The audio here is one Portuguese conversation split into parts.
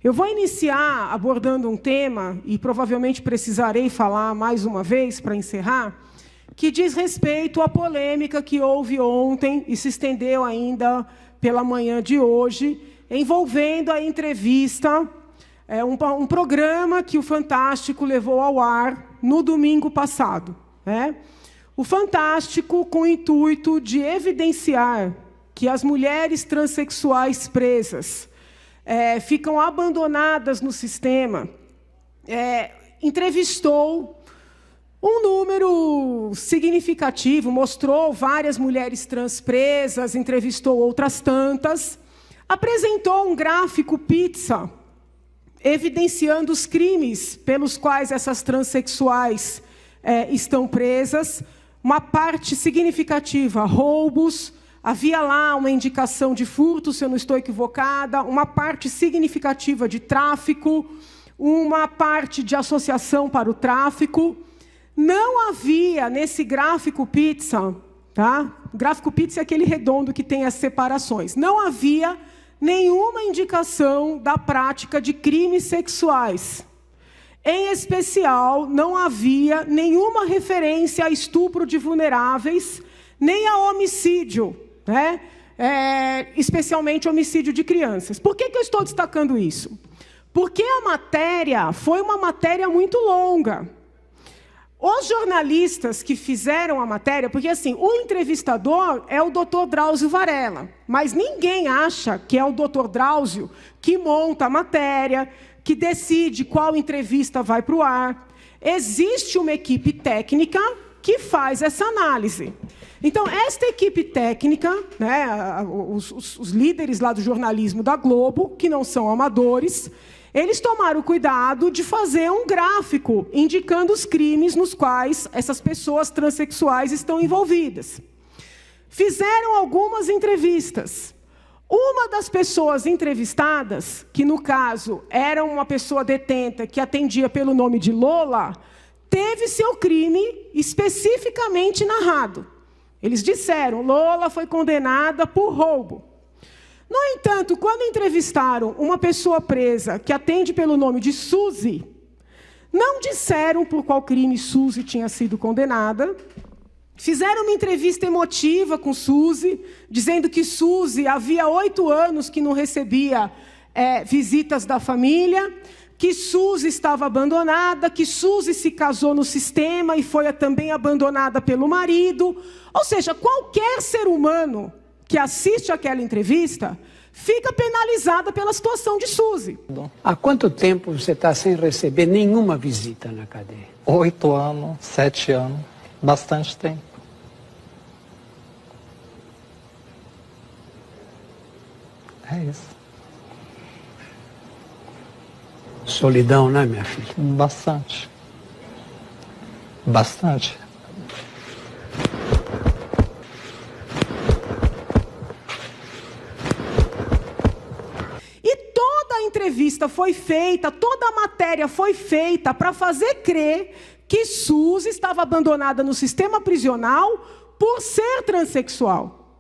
Eu vou iniciar abordando um tema, e provavelmente precisarei falar mais uma vez para encerrar, que diz respeito à polêmica que houve ontem e se estendeu ainda pela manhã de hoje, envolvendo a entrevista, um programa que o Fantástico levou ao ar no domingo passado. O Fantástico com o intuito de evidenciar que as mulheres transexuais presas ficam abandonadas no sistema, entrevistou um número significativo, mostrou várias mulheres trans presas, entrevistou outras tantas, apresentou um gráfico pizza, evidenciando os crimes pelos quais essas transexuais estão presas, uma parte significativa, roubos, havia lá uma indicação de furto, se eu não estou equivocada, uma parte significativa de tráfico, uma parte de associação para o tráfico. Não havia, nesse gráfico pizza, tá? O gráfico pizza é aquele redondo que tem as separações. Não havia nenhuma indicação da prática de crimes sexuais. Em especial, não havia nenhuma referência a estupro de vulneráveis, nem a homicídio, especialmente homicídio de crianças. Por que eu estou destacando isso? Porque a matéria foi uma matéria muito longa. Os jornalistas que fizeram a matéria, porque assim, o entrevistador é o Dr. Drauzio Varela, mas ninguém acha que é o Dr. Drauzio que monta a matéria, que decide qual entrevista vai para o ar. Existe uma equipe técnica que faz essa análise. Então, esta equipe técnica, os líderes lá do jornalismo da Globo, que não são amadores, eles tomaram o cuidado de fazer um gráfico indicando os crimes nos quais essas pessoas transexuais estão envolvidas. Fizeram algumas entrevistas. Uma das pessoas entrevistadas, que no caso era uma pessoa detenta que atendia pelo nome de Lola, teve seu crime especificamente narrado. Eles disseram, Lola foi condenada por roubo. No entanto, quando entrevistaram uma pessoa presa que atende pelo nome de Suzy, não disseram por qual crime Suzy tinha sido condenada, fizeram uma entrevista emotiva com Suzy, dizendo que Suzy havia 8 anos que não recebia visitas da família, que Suzy estava abandonada, que Suzy se casou no sistema e foi também abandonada pelo marido. Ou seja, qualquer ser humano que assiste aquela entrevista fica penalizada pela situação de Suzy. Há quanto tempo você está sem receber nenhuma visita na cadeia? 8 anos, 7 anos, bastante tempo. É isso. Solidão, né, minha filha? Bastante. Bastante. A entrevista foi feita, toda a matéria foi feita para fazer crer que Suzy estava abandonada no sistema prisional por ser transexual.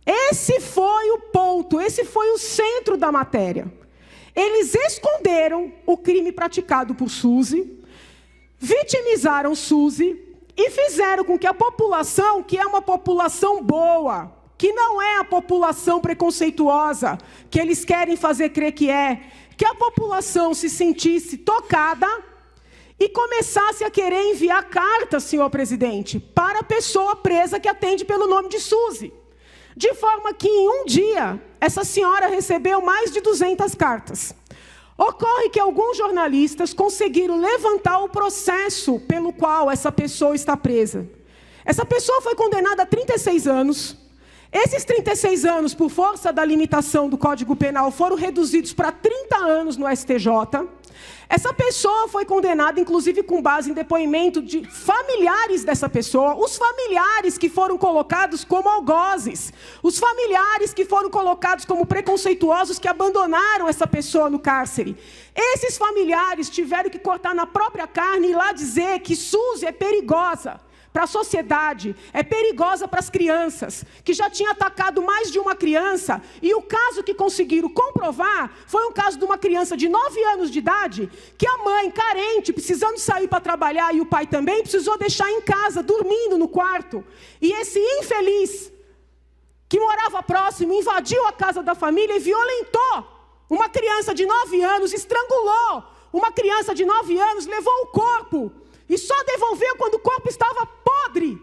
Esse foi o ponto, esse foi o centro da matéria. Eles esconderam o crime praticado por Suzy, vitimizaram Suzy e fizeram com que a população, que é uma população boa, que não é a população preconceituosa que eles querem fazer crer que a população se sentisse tocada e começasse a querer enviar cartas, senhor presidente, para a pessoa presa que atende pelo nome de Suzy. De forma que, em um dia, essa senhora recebeu mais de 200 cartas. Ocorre que alguns jornalistas conseguiram levantar o processo pelo qual essa pessoa está presa. Essa pessoa foi condenada a 36 anos. Esses 36 anos, por força da limitação do Código Penal, foram reduzidos para 30 anos no STJ. Essa pessoa foi condenada, inclusive, com base em depoimento de familiares dessa pessoa, os familiares que foram colocados como algozes, os familiares que foram colocados como preconceituosos que abandonaram essa pessoa no cárcere. Esses familiares tiveram que cortar na própria carne e ir lá dizer que Suzy é perigosa, para a sociedade, é perigosa para as crianças, que já tinha atacado mais de uma criança, e o caso que conseguiram comprovar foi um caso de uma criança de 9 anos de idade, que a mãe, carente, precisando sair para trabalhar, e o pai também, precisou deixar em casa, dormindo no quarto. E esse infeliz, que morava próximo, invadiu a casa da família e violentou uma criança de 9 anos, estrangulou uma criança de 9 anos, levou o corpo e só devolveu quando o corpo estava podre.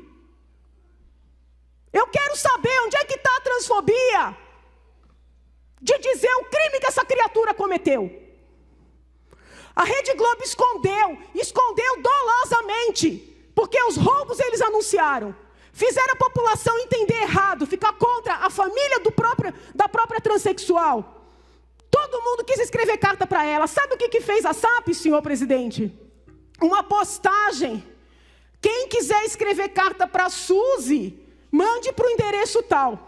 Eu quero saber onde é que está a transfobia de dizer o crime que essa criatura cometeu. A Rede Globo escondeu dolosamente, porque os roubos eles anunciaram. Fizeram a população entender errado, ficar contra a família da própria transexual. Todo mundo quis escrever carta para ela. Sabe o que fez a SAP, senhor presidente? Uma postagem. Quem quiser escrever carta para a Suzy, mande para o endereço tal.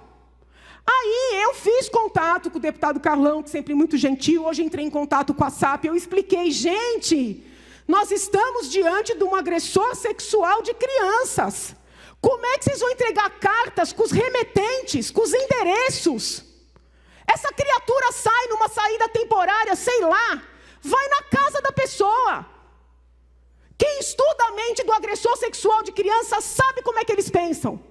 Aí eu fiz contato com o deputado Carlão, que sempre muito gentil. Hoje entrei em contato com a SAP. Eu expliquei, gente, nós estamos diante de um agressor sexual de crianças. Como é que vocês vão entregar cartas com os remetentes, com os endereços? Essa criatura sai numa saída temporária, sei lá, vai na casa da pessoa. Quem estuda a mente do agressor sexual de criança sabe como é que eles pensam.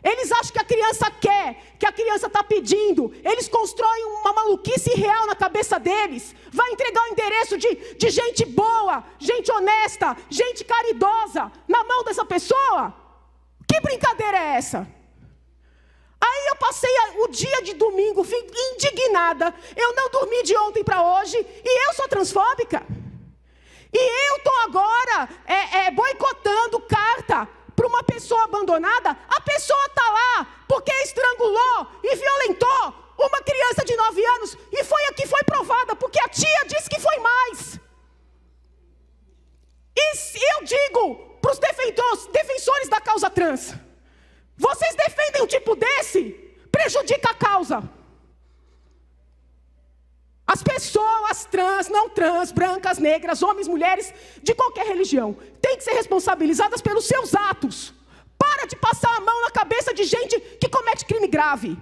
Eles acham que a criança quer, que a criança está pedindo. Eles constroem uma maluquice irreal na cabeça deles. Vai entregar o endereço de gente boa, gente honesta, gente caridosa na mão dessa pessoa? Que brincadeira é essa? Aí eu passei o dia de domingo, fui indignada. Eu não dormi de ontem para hoje e eu sou transfóbica. E eu estou agora boicotando carta para uma pessoa abandonada. A pessoa está lá porque estrangulou e violentou uma criança de 9 anos. E foi a que foi provada, porque a tia disse que foi mais. E eu digo para os defensores da causa trans: vocês defendem um tipo desse? Prejudica a causa. As pessoas trans, não trans, brancas, negras, homens, mulheres, de qualquer religião, têm que ser responsabilizadas pelos seus atos. Para de passar a mão na cabeça de gente que comete crime grave.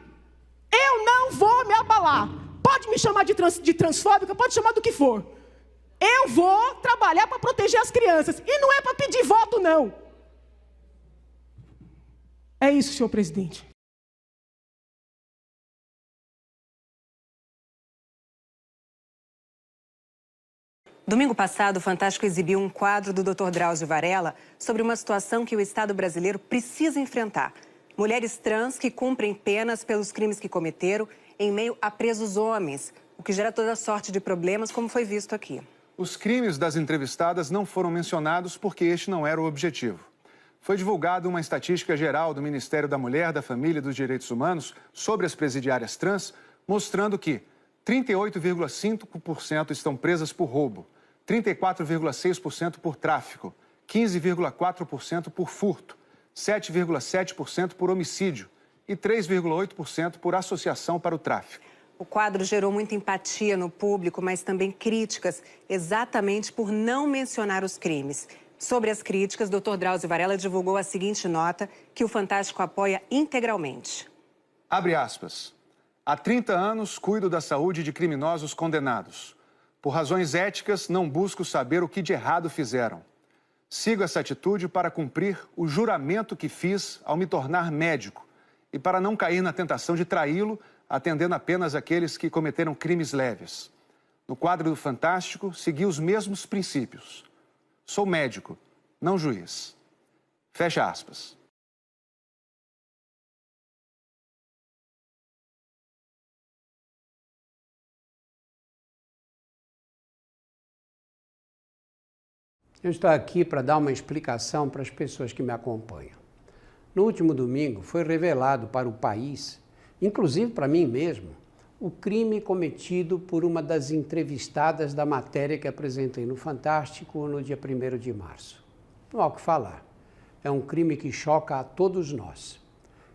Eu não vou me abalar. Pode me chamar de transfóbica, pode chamar do que for. Eu vou trabalhar para proteger as crianças. E não é para pedir voto, não. É isso, senhor presidente. Domingo passado, o Fantástico exibiu um quadro do Dr. Drauzio Varela sobre uma situação que o Estado brasileiro precisa enfrentar. Mulheres trans que cumprem penas pelos crimes que cometeram em meio a presos homens, o que gera toda sorte de problemas, como foi visto aqui. Os crimes das entrevistadas não foram mencionados porque este não era o objetivo. Foi divulgada uma estatística geral do Ministério da Mulher, da Família e dos Direitos Humanos sobre as presidiárias trans, mostrando que 38,5% estão presas por roubo, 34,6% por tráfico, 15,4% por furto, 7,7% por homicídio e 3,8% por associação para o tráfico. O quadro gerou muita empatia no público, mas também críticas, exatamente por não mencionar os crimes. Sobre as críticas, Dr. Drauzio Varela divulgou a seguinte nota, que o Fantástico apoia integralmente. Abre aspas. Há 30 anos cuido da saúde de criminosos condenados. Por razões éticas, não busco saber o que de errado fizeram. Sigo essa atitude para cumprir o juramento que fiz ao me tornar médico e para não cair na tentação de traí-lo, atendendo apenas aqueles que cometeram crimes leves. No quadro do Fantástico, segui os mesmos princípios. Sou médico, não juiz. Fecha aspas. Eu estou aqui para dar uma explicação para as pessoas que me acompanham. No último domingo foi revelado para o país, inclusive para mim mesmo, o crime cometido por uma das entrevistadas da matéria que apresentei no Fantástico no dia 1º de março. Não há o que falar. É um crime que choca a todos nós.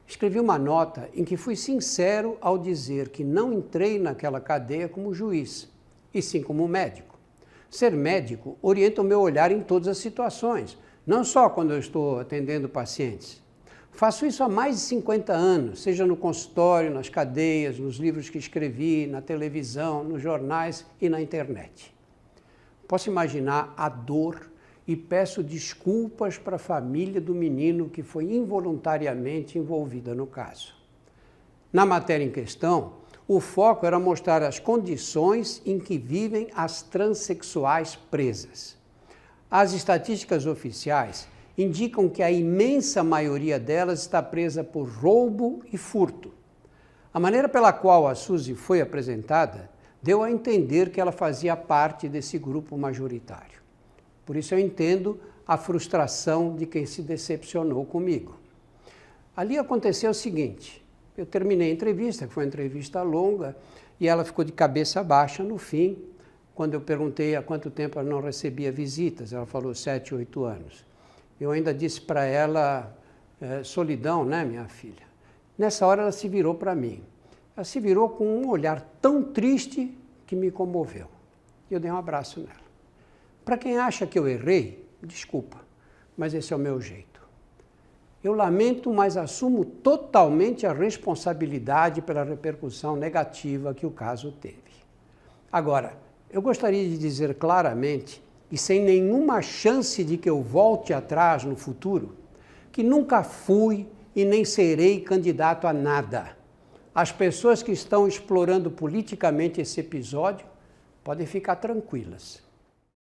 Escrevi uma nota em que fui sincero ao dizer que não entrei naquela cadeia como juiz, e sim como médico. Ser médico orienta o meu olhar em todas as situações, não só quando eu estou atendendo pacientes. Faço isso há mais de 50 anos, seja no consultório, nas cadeias, nos livros que escrevi, na televisão, nos jornais e na internet. Posso imaginar a dor e peço desculpas para a família do menino que foi involuntariamente envolvida no caso. Na matéria em questão, o foco era mostrar as condições em que vivem as transexuais presas. As estatísticas oficiais indicam que a imensa maioria delas está presa por roubo e furto. A maneira pela qual a Suzy foi apresentada deu a entender que ela fazia parte desse grupo majoritário. Por isso eu entendo a frustração de quem se decepcionou comigo. Ali aconteceu o seguinte: eu terminei a entrevista, que foi uma entrevista longa, e ela ficou de cabeça baixa no fim, quando eu perguntei há quanto tempo ela não recebia visitas. Ela falou 7, 8 anos. Eu ainda disse para ela, solidão, né, minha filha? Nessa hora ela se virou para mim. Ela se virou com um olhar tão triste que me comoveu. E eu dei um abraço nela. Para quem acha que eu errei, desculpa, mas esse é o meu jeito. Eu lamento, mas assumo totalmente a responsabilidade pela repercussão negativa que o caso teve. Agora, eu gostaria de dizer claramente, e sem nenhuma chance de que eu volte atrás no futuro, que nunca fui e nem serei candidato a nada. As pessoas que estão explorando politicamente esse episódio podem ficar tranquilas.